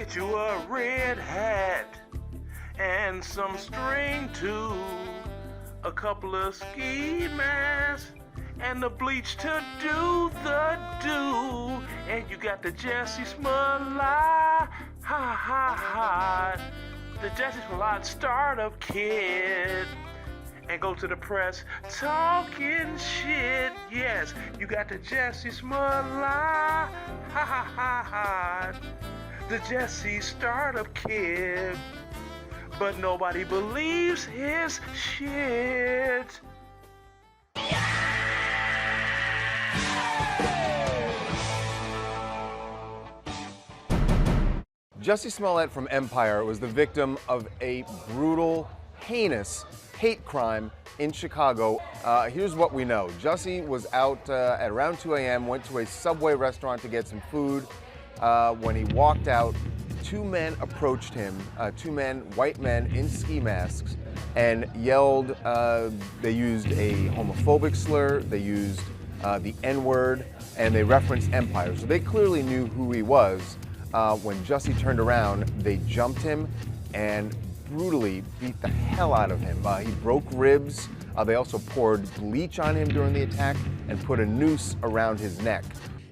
Get you a red hat and some string too, a couple of ski masks, and the bleach to do the do. And you got the Jussie Smollett, the Jussie Smollett startup kid. And go to the press talking shit. Yes, you got the Jussie Smollett, the Jussie startup kid. But nobody believes his shit. Jussie Smollett from Empire was the victim of a brutal, heinous hate crime in Chicago. Here's what we know. Jussie was out at around 2 a.m., went to a Subway restaurant to get some food. When he walked out, two men approached him, two men, white men in ski masks, and yelled. They used a homophobic slur, they used the N-word, and they referenced Empire. So they clearly knew who he was. When Jussie turned around, they jumped him and brutally beat the hell out of him. He broke ribs. They also poured bleach on him during the attack and put a noose around his neck.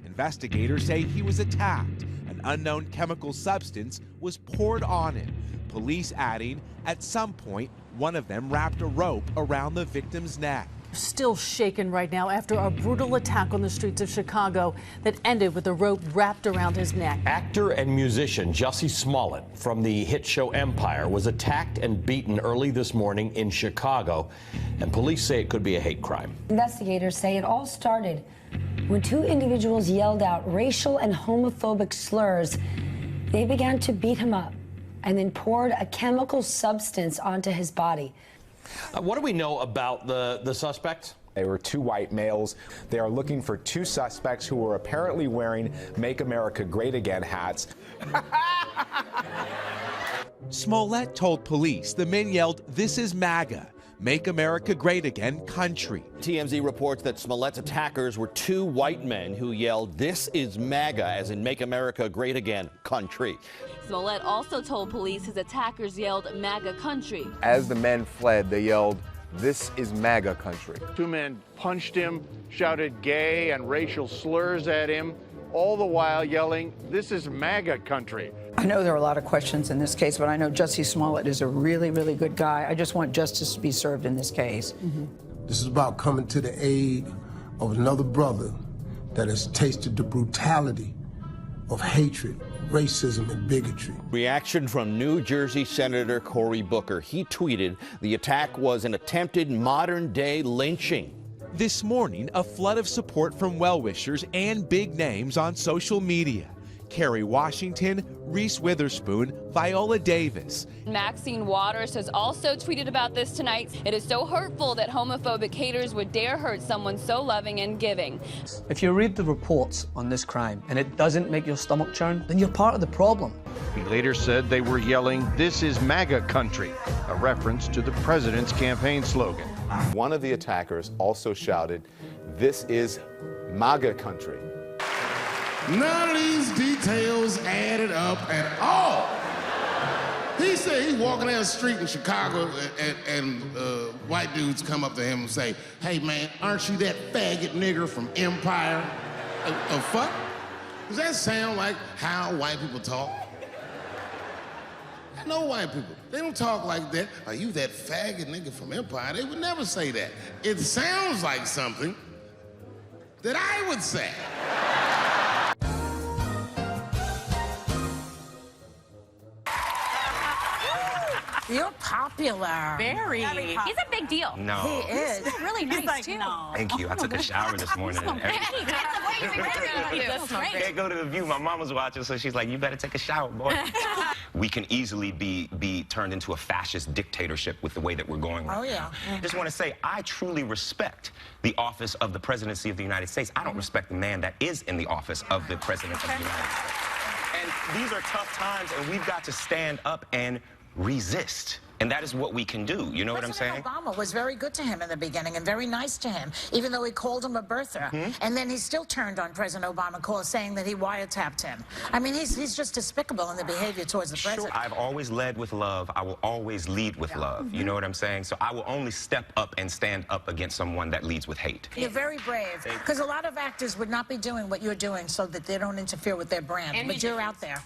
Investigators say he was attacked. An unknown chemical substance was poured on him. Police adding, at some point, one of them wrapped a rope around the victim's neck. Still shaken right now after a brutal attack on the streets of Chicago that ended with a rope wrapped around his neck. Actor and musician Jussie Smollett from the hit show Empire was attacked and beaten early this morning in Chicago, and police say it could be a hate crime. Investigators say it all started when two individuals yelled out racial and homophobic slurs. They began to beat him up and then poured a chemical substance onto his body. What do we know about the suspects? They were two white males. They are looking for two suspects who were apparently wearing Make America Great Again hats. Smollett told police the men yelled, "This is MAGA, Make America Great Again country." TMZ reports that Smollett's attackers were two white men who yelled, "This is MAGA," as in Make America Great Again country. Smollett also told police his attackers yelled MAGA country. As the men fled, they yelled, "This is MAGA country." Two men punched him, shouted gay and racial slurs at him, all the while yelling, "This is MAGA country." I know there are a lot of questions in this case, but I know Jussie Smollett is a really, really good guy. I just want justice to be served in this case. This is about coming to the aid of another brother that has tasted the brutality of hatred, racism, and bigotry. Reaction from New Jersey Senator Cory Booker. He tweeted, "The attack was an attempted modern-day lynching." This morning, a flood of support from well-wishers and big names on social media. Kerry Washington, Reese Witherspoon, Viola Davis. Maxine Waters has also tweeted about this tonight. "It is so hurtful that homophobic haters would dare hurt someone so loving and giving." If you read the reports on this crime and it doesn't make your stomach churn, then you're part of the problem. He later said they were yelling, "This is MAGA country," a reference to the president's campaign slogan. One of the attackers also shouted, "This is MAGA country." None of these details added up at all. He said he's walking down the street in Chicago and white dudes come up to him and say, "Hey man, aren't you that faggot nigger from Empire?" A fuck? Does that sound like how white people talk? I know white people. They don't talk like that. "Are you that faggot nigger from Empire?" They would never say that. It sounds like something that I would say. You're popular. Very. He's a big deal. No. He is. He's really nice, too. No. Thank you. I took a shower this morning. Can't go to the view. My mom was watching, so she's like, "You better take a shower, boy." We can easily be turned into a fascist dictatorship with the way that we're going right now. I just want to say, I truly respect the office of the presidency of the United States. I don't respect the man that is in the office of the president of the United States. And these are tough times, and we've got to stand up and resist. And that is what we can do. You know what I'm saying? President Obama was very good to him in the beginning and very nice to him, even though he called him a birther. And then he still turned on President Obama, saying that he wiretapped him. I mean, he's just despicable in the behavior towards the president. I've always led with love. I will always lead with love. You know what I'm saying? So I will only step up and stand up against someone that leads with hate. You're very brave, because a lot of actors would not be doing what you're doing so that they don't interfere with their brand. But you're out there.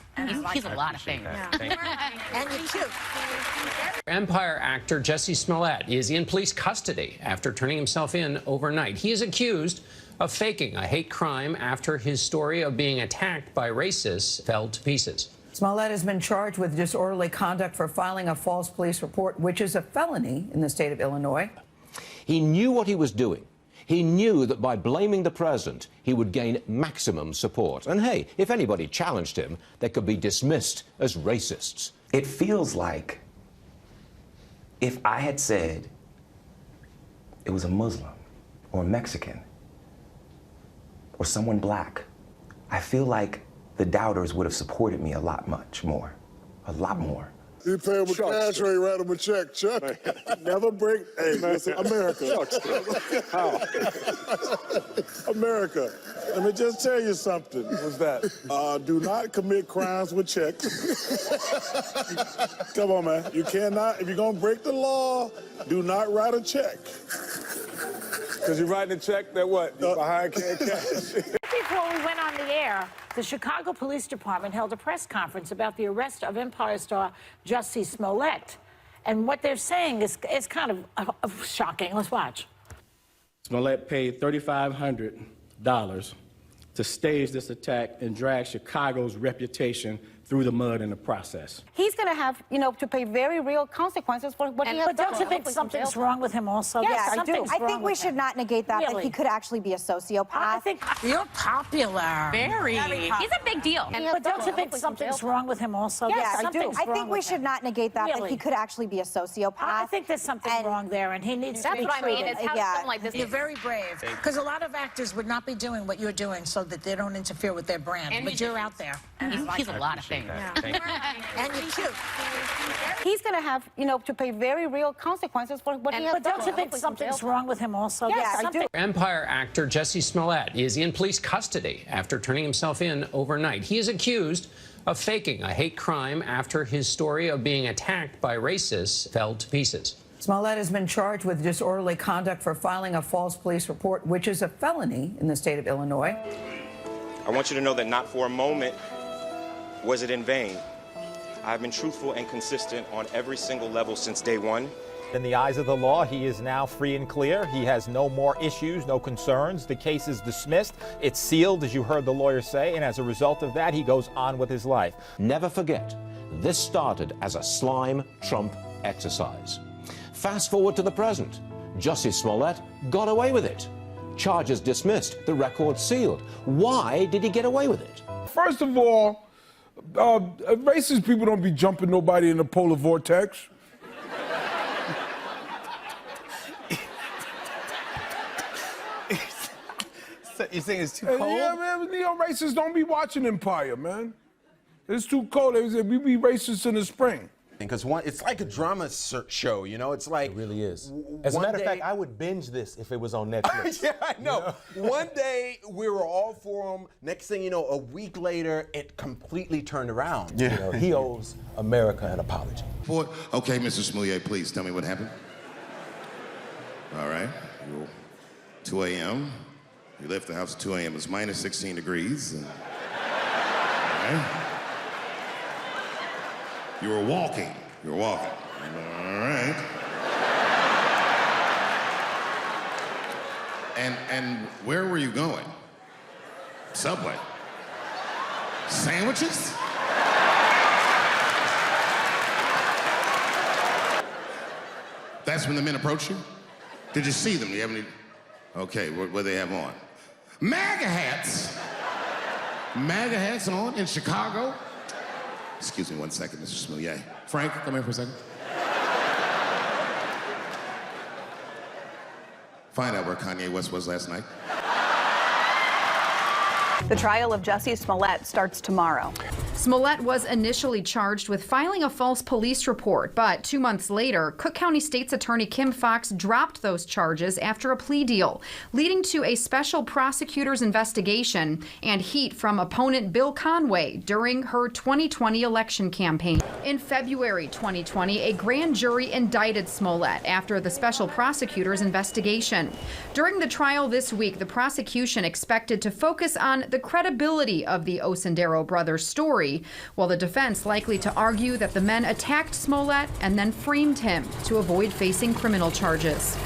He's a lot of things. And you're cute. Empire actor Jussie Smollett is in police custody after turning himself in overnight. He is accused of faking a hate crime after his story of being attacked by racists fell to pieces. Smollett has been charged with disorderly conduct for filing a false police report, which is a felony in the state of Illinois. He knew what he was doing. He knew that by blaming the president, he would gain maximum support. And hey, if anybody challenged him, they could be dismissed as racists. It feels like if I had said it was a Muslim or a Mexican or someone black, I feel like the doubters would have supported me a lot more. A lot more. You pay him with cash or you write him a check, Chuck. Never break. Hey, listen, America. How? America. Let me just tell you something. What's that? Do not commit crimes with checks. Come on, man. You cannot. If you're going to break the law, do not write a check. Because you're writing a check that what? Behind cash. Before we went on the air, the Chicago Police Department held a press conference about the arrest of Empire star Jussie Smollett. And what they're saying is kind of shocking. Let's watch. Smollett paid $3,500 to stage this attack and drag Chicago's reputation through the mud in the process. He's going to have, to pay very real consequences for what he has done. But don't you think something's wrong with him also? Yes, I do. I think we should not negate that he could actually be a sociopath. I think you're popular. Very. He's a big deal. But don't you think something's wrong with him also? Yes, I do. I think we should not negate that he could actually be a sociopath. I think there's something wrong there, and he needs to be treated. That's what I mean, is how something like this. You're very brave, because a lot of actors would not be doing what you're doing so that they don't interfere with their brand. But you're out there. He's a lot of things. And you're cute. He's going to have, to pay very real consequences for what he has done. But don't you think something's wrong with him also? Yes, I do. Empire actor Jussie Smollett is in police custody after turning himself in overnight. He is accused of faking a hate crime after his story of being attacked by racists fell to pieces. Smollett has been charged with disorderly conduct for filing a false police report, which is a felony in the state of Illinois. I want you to know that not for a moment was it in vain. I've been truthful and consistent on every single level since day one. In the eyes of the law, he is now free and clear. He has no more issues, no concerns. The case is dismissed. It's sealed, as you heard the lawyer say, and as a result of that, he goes on with his life. Never forget, this started as a slime Trump exercise. Fast forward to the present. Jussie Smollett got away with it. Charges dismissed, the record sealed. Why did he get away with it? First of all, racist people don't be jumping nobody in the polar vortex. So you're saying it's too cold? Yeah, man. Racists don't be watching Empire, man. It's too cold. We be racist in the spring. Because it's like a drama show, It's like... It really is. As a matter of fact, I would binge this if it was on Netflix. Yeah, I know. One day, we were all for him. Next thing you know, a week later, it completely turned around. Yeah. He owes America an apology. Okay, Mr. Smollett, please tell me what happened. All right. 2 a.m. You left the house at 2 a.m. It's minus 16 degrees. All right. You were walking. All right. And where were you going? Subway. Sandwiches? That's when the men approached you? Did you see them? Do you have any? Okay, what do they have on? MAGA hats. MAGA hats on in Chicago. Excuse me 1 second, Mr. Smollett. Frank, come here for a second. Find out where Kanye West was last night. The trial of Jussie Smollett starts tomorrow. Smollett was initially charged with filing a false police report, but 2 months later, Cook County State's Attorney Kim Foxx dropped those charges after a plea deal, leading to a special prosecutor's investigation and heat from opponent Bill Conway during her 2020 election campaign. In February 2020, a grand jury indicted Smollett after the special prosecutor's investigation. During the trial this week, the prosecution expected to focus on the credibility of the Osendero brothers' story, while the defense likely to argue that the men attacked Smollett and then framed him to avoid facing criminal charges.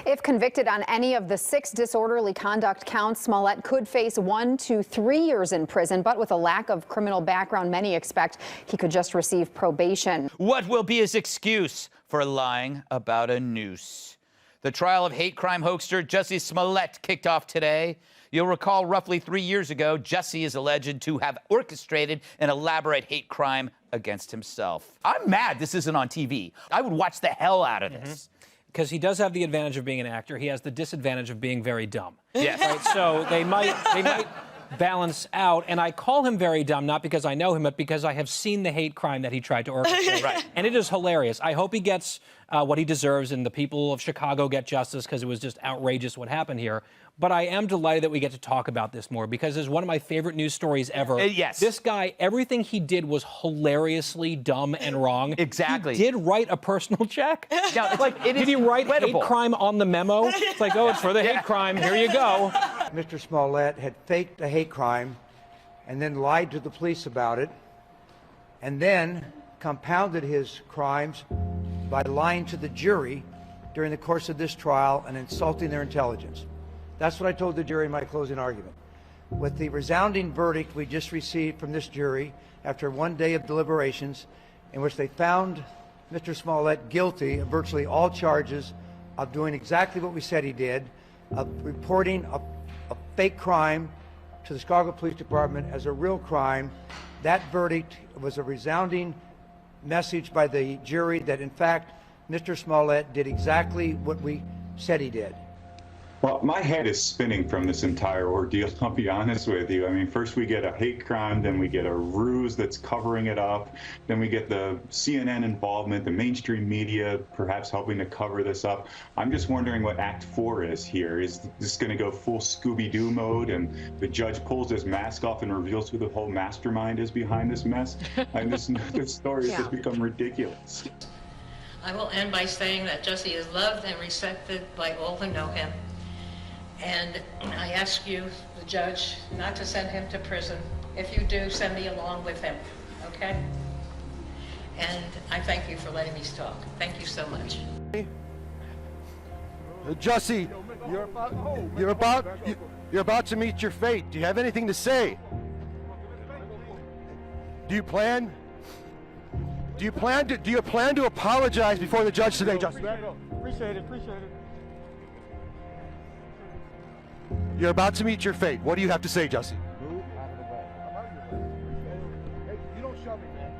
If convicted on any of the 6 disorderly conduct counts, Smollett could face 1 to 3 years in prison, but with a lack of criminal background, many expect he could just receive probation. What will be his excuse for lying about a noose? The trial of hate crime hoaxer Jussie Smollett kicked off today. You'll recall roughly 3 years ago, Jussie is alleged to have orchestrated an elaborate hate crime against himself. I'm mad this isn't on TV. I would watch the hell out of this. Because he does have the advantage of being an actor. He has the disadvantage of being very dumb. Yes. Right? So they might balance out. And I call him very dumb, not because I know him, but because I have seen the hate crime that he tried to orchestrate. Right. And it is hilarious. I hope he gets what he deserves and the people of Chicago get justice, because it was just outrageous what happened here. But I am delighted that we get to talk about this more, because it's one of my favorite news stories ever. Yes. This guy, everything he did was hilariously dumb and wrong. Exactly. He did write a personal check. Yeah, like, it did is he write incredible. hate crime on the memo? It's like, oh, it's for the hate crime. Here you go. Mr. Smollett had faked a hate crime and then lied to the police about it, and then compounded his crimes by lying to the jury during the course of this trial and insulting their intelligence. That's what I told the jury in my closing argument. With the resounding verdict we just received from this jury after 1 day of deliberations, in which they found Mr. Smollett guilty of virtually all charges of doing exactly what we said he did, of reporting a fake crime to the Chicago Police Department as a real crime, that verdict was a resounding message by the jury that, in fact, Mr. Smollett did exactly what we said he did. Well, my head is spinning from this entire ordeal, I'll be honest with you. I mean, first we get a hate crime, then we get a ruse that's covering it up, then we get the CNN involvement, the mainstream media perhaps helping to cover this up. I'm just wondering what Act 4 is here. Is this going to go full Scooby-Doo mode and the judge pulls his mask off and reveals who the whole mastermind is behind this mess? And this story has just become ridiculous. I will end by saying that Jussie is loved and respected by all who know him. And I ask you, the judge, not to send him to prison. If you do, send me along with him, okay? And I thank you for letting me talk. Thank you so much. Jussie, you're about to meet your fate. Do you have anything to say? Do you plan to apologize before the judge today, Jussie? Appreciate it. You're about to meet your fate. What do you have to say, Jussie? Move out of the way. Hey, you don't shove me, man.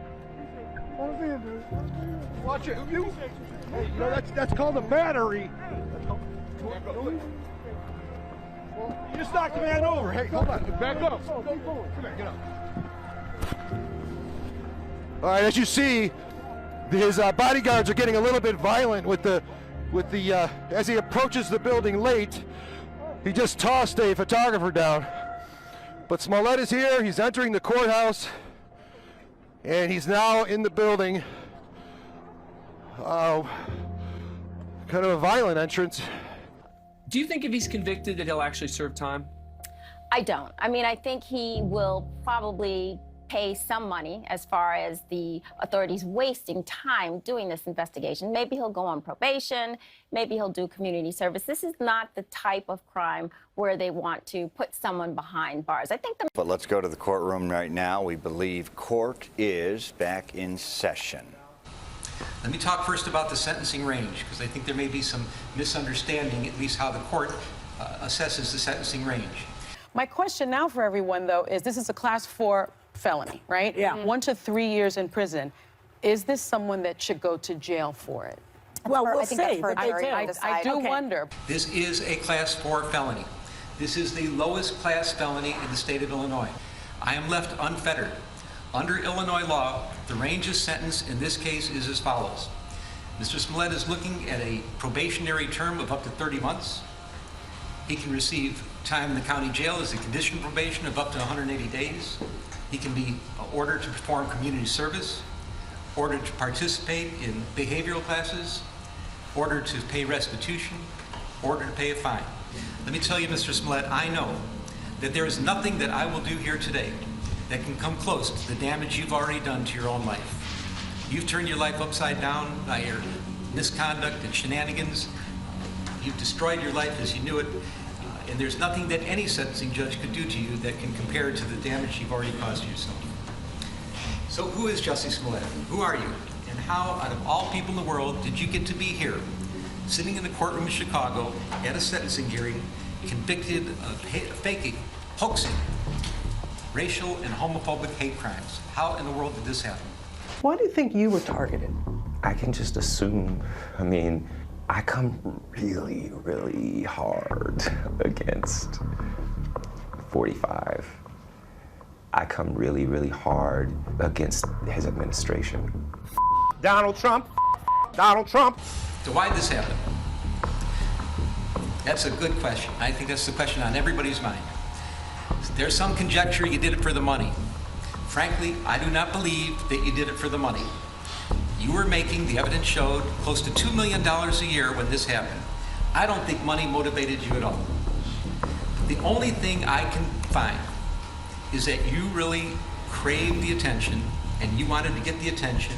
Watch it. Hey, you know that's called a battery. You just knocked the man over. Hey, hold on. Back up. Come here, get up. All right, as you see, his bodyguards are getting a little bit violent with the as he approaches the building late. He just tossed a photographer down. But Smollett is here, he's entering the courthouse, and he's now in the building. Kind of a violent entrance. Do you think if he's convicted that he'll actually serve time? I don't. I mean, I think he will probably pay some money as far as the authorities wasting time doing this investigation. Maybe he'll go on probation, maybe he'll do community service. This is not the type of crime where they want to put someone behind bars. I think the... But let's go to the courtroom right now. We believe court is back in session. Let me talk first about the sentencing range, because I think there may be some misunderstanding, at least how the court assesses the sentencing range. My question now for everyone, though, is this is a Class 4 felony, right? Yeah. 1 to 3 years in prison. Is this someone that should go to jail for it? Well, we'll I think that's see. for a jury to I decide. I do wonder. This is a Class 4 felony. This is the lowest class felony in the state of Illinois. I am left unfettered. Under Illinois law, the range of sentence in this case is as follows. Mr. Smollett is looking at a probationary term of up to 30 months. He can receive time in the county jail as a conditional probation of up to 180 days. He can be ordered to perform community service, ordered to participate in behavioral classes, ordered to pay restitution, ordered to pay a fine. Let me tell you, Mr. Smollett, I know that there is nothing that I will do here today that can come close to the damage you've already done to your own life. You've turned your life upside down by your misconduct and shenanigans. You've destroyed your life as you knew it. And there's nothing that any sentencing judge could do to you that can compare to the damage you've already caused yourself. So who is Jussie Smollett? Who are you? And how, out of all people in the world, did you get to be here, sitting in the courtroom in Chicago at a sentencing hearing, convicted of faking, hoaxing, racial and homophobic hate crimes? How in the world did this happen? Why do you think you were targeted? I can just assume. I mean, I come really, really hard against 45. I come really, really hard against his administration. Donald Trump. Donald Trump. So why did this happen? That's a good question. I think that's the question on everybody's mind. There's some conjecture you did it for the money. Frankly, I do not believe that you did it for the money. You were making, the evidence showed, close to $2 million a year when this happened. I don't think money motivated you at all. The only thing I can find is that you really craved the attention and you wanted to get the attention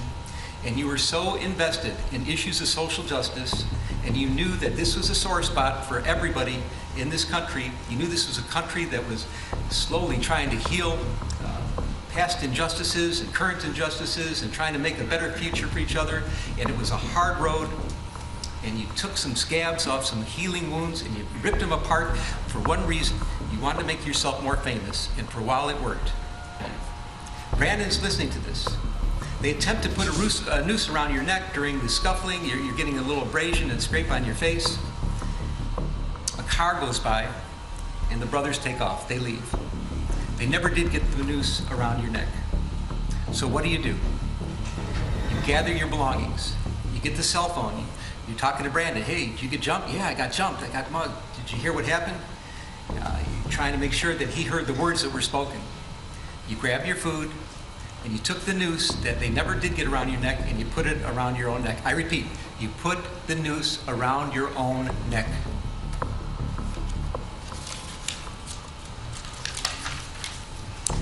and you were so invested in issues of social justice and you knew that this was a sore spot for everybody in this country. You knew this was a country that was slowly trying to heal past injustices and current injustices and trying to make a better future for each other. And it was a hard road. And you took some scabs off some healing wounds and you ripped them apart for one reason. You wanted to make yourself more famous. And for a while it worked. Brandon's listening to this. They attempt to put a noose around your neck during the scuffling. You're getting a little abrasion and scrape on your face. A car goes by and the brothers take off. They leave. They never did get the noose around your neck. So what do? You gather your belongings. You get the cell phone. You're talking to Brandon. Hey, did you get jumped? Yeah, I got jumped. I got mugged. Did you hear what happened? You're trying to make sure that he heard the words that were spoken. You grab your food and you took the noose that they never did get around your neck and you put it around your own neck. I repeat, you put the noose around your own neck.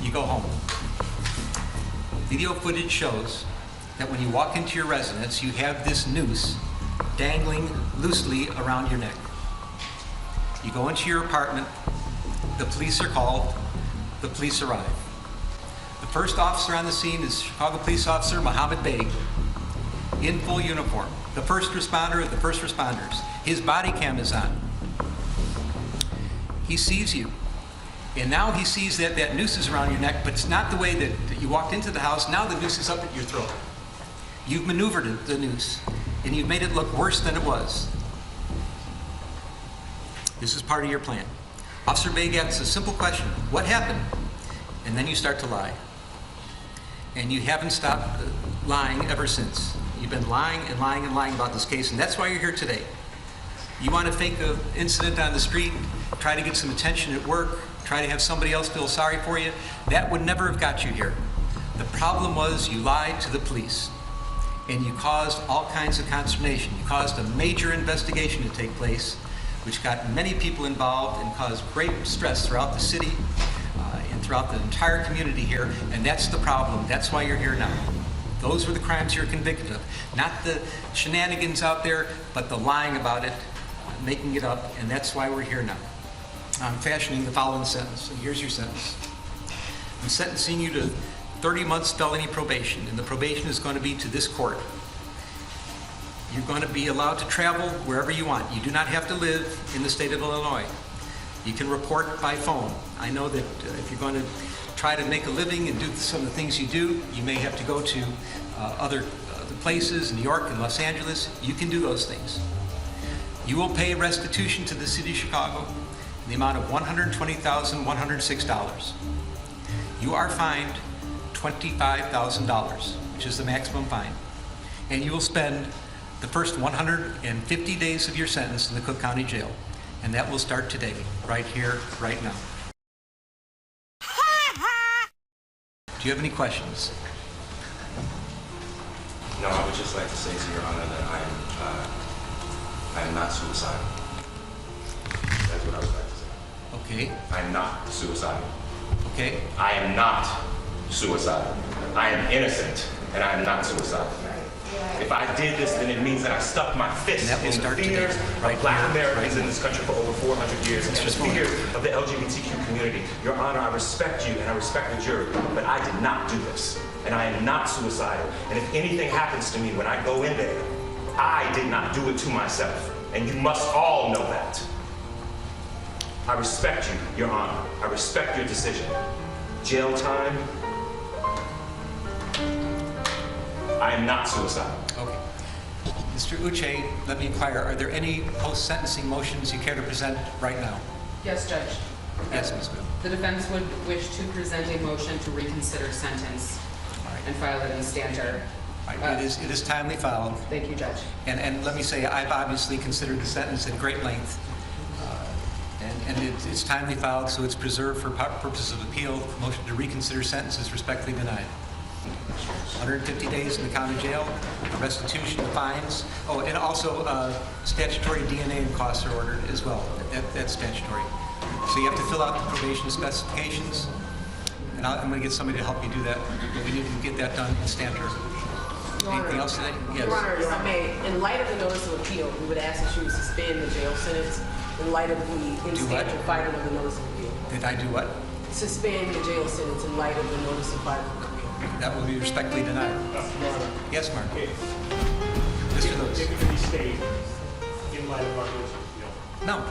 You go home. Video footage shows that when you walk into your residence, you have this noose dangling loosely around your neck. You go into your apartment, the police are called, the police arrive. The first officer on the scene is Chicago Police Officer Mohammed Beg, in full uniform, the first responder of the first responders. His body cam is on. He sees you. And now he sees that that noose is around your neck, but it's not the way that you walked into the house. Now the noose is up at your throat. You've maneuvered the noose, and you've made it look worse than it was. This is part of your plan. Officer Beg asks a simple question: what happened? And then you start to lie. And you haven't stopped lying ever since. You've been lying and lying and lying about this case, and that's why you're here today. You want to fake an incident on the street, try to get some attention at work, try to have somebody else feel sorry for you. That would never have got you here. The problem was you lied to the police and you caused all kinds of consternation. You caused a major investigation to take place, which got many people involved and caused great stress throughout the city and throughout the entire community here. And that's the problem. That's why you're here now. Those were the crimes you're convicted of. Not the shenanigans out there, but the lying about it, making it up, and that's why we're here now. I'm fashioning the following sentence, and here's your sentence. I'm sentencing you to 30 months felony probation, and the probation is going to be to this court. You're going to be allowed to travel wherever you want. You do not have to live in the state of Illinois. You can report by phone. I know that if you're going to try to make a living and do some of the things you do, you may have to go to other places, New York and Los Angeles. You can do those things. You will pay restitution to the city of Chicago in the amount of $120,106. you are fined $25,000, which is the maximum fine, and you will spend the first 150 days of your sentence in the Cook County Jail, and that will start today, right here, right now. Do you have any questions? No, I would just like to say to Your Honor that I am not suicidal. That's what I would like to say. Okay. I am not suicidal. Okay. I am not suicidal. I am innocent, and I am not suicidal. If I did this, then it means that I stuck my fist in the fears of Black Americans in this country for over 400 years, and the fears of the LGBTQ community. Your Honor, I respect you, and I respect the jury, but I did not do this, and I am not suicidal. And if anything happens to me when I go in there, I did not do it to myself, and you must all know that. I respect you, Your Honor. I respect your decision. Jail time. I am not suicidal. Okay. Mr. Uche, let me inquire, are there any post-sentencing motions you care to present right now? Yes, Judge. Yes, Ms. Bill. The defense would wish to present a motion to reconsider sentence and file it in stanter. It is timely filed. Thank you, Judge. And let me say, I've obviously considered the sentence at great length. And it's timely filed, so it's preserved for purposes of appeal. Motion to reconsider sentence is respectfully denied. 150 days in the county jail, restitution, fines. Oh, and also statutory DNA and costs are ordered as well. That's statutory. So you have to fill out the probation specifications, and I'm going to get somebody to help you do that. But we need to get that done in stanter. Anything else today? Yes. Your Honor, if I may, in light of the notice of appeal, we would ask that you suspend the jail sentence in light of the in-stanter filing of the notice of appeal. Did I do what? Suspend the jail sentence in light of the notice of filing of appeal. That will be respectfully denied. Yes, Mark. Mr. Lewis. It can be stayed in light of our notice of appeal. No,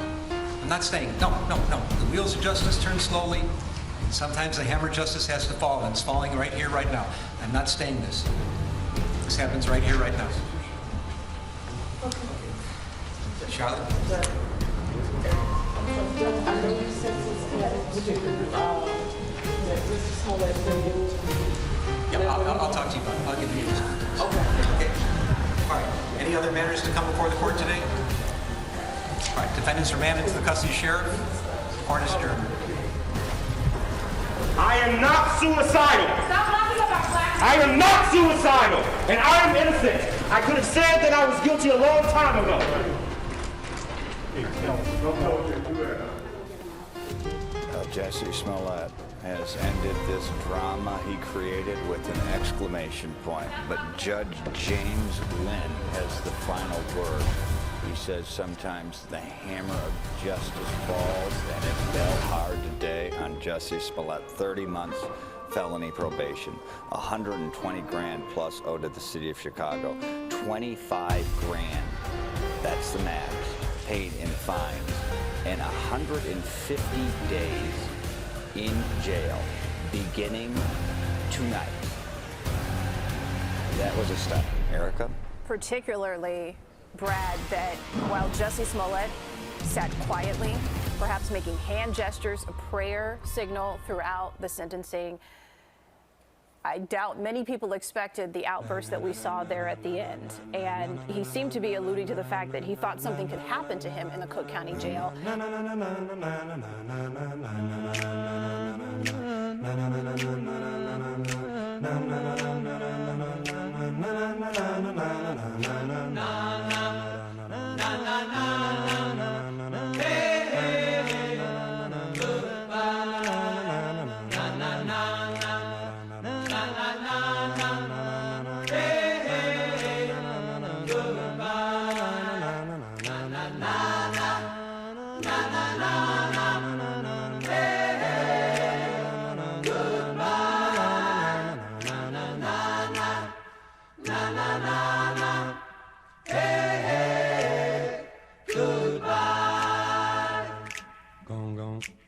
I'm not staying. No. The wheels of justice turn slowly. And sometimes the hammer of justice has to fall, and it's falling right here, right now. I'm not staying this. This happens right here, right now. Charlotte? I know you said Mr. Smollett removed. Yeah, I'll talk to you about it. I'll give you this. Okay. All right. Any other matters to come before the court today? All right. Defendants remanded to the custody of sheriff. Court is adjourned. I am not suicidal. Stop laughing about black. I am not suicidal, and I am innocent. I could have said that I was guilty a long time ago. Jussie Smollett has ended this drama he created with an exclamation point. But Judge James Lynn has the final word. He says sometimes the hammer of justice falls, and it fell hard today on Jussie Smollett. 30 months felony probation, 120 grand plus owed to the city of Chicago, 25 grand, that's the max, paid in fines, and 150 days in jail beginning tonight. That was a step. Erica? Particularly, Brad, that while Jussie Smollett sat quietly, perhaps making hand gestures, a prayer signal throughout the sentencing, I doubt many people expected the outburst that we saw there at the end. And he seemed to be alluding to the fact that he thought something could happen to him in the Cook County Jail. Na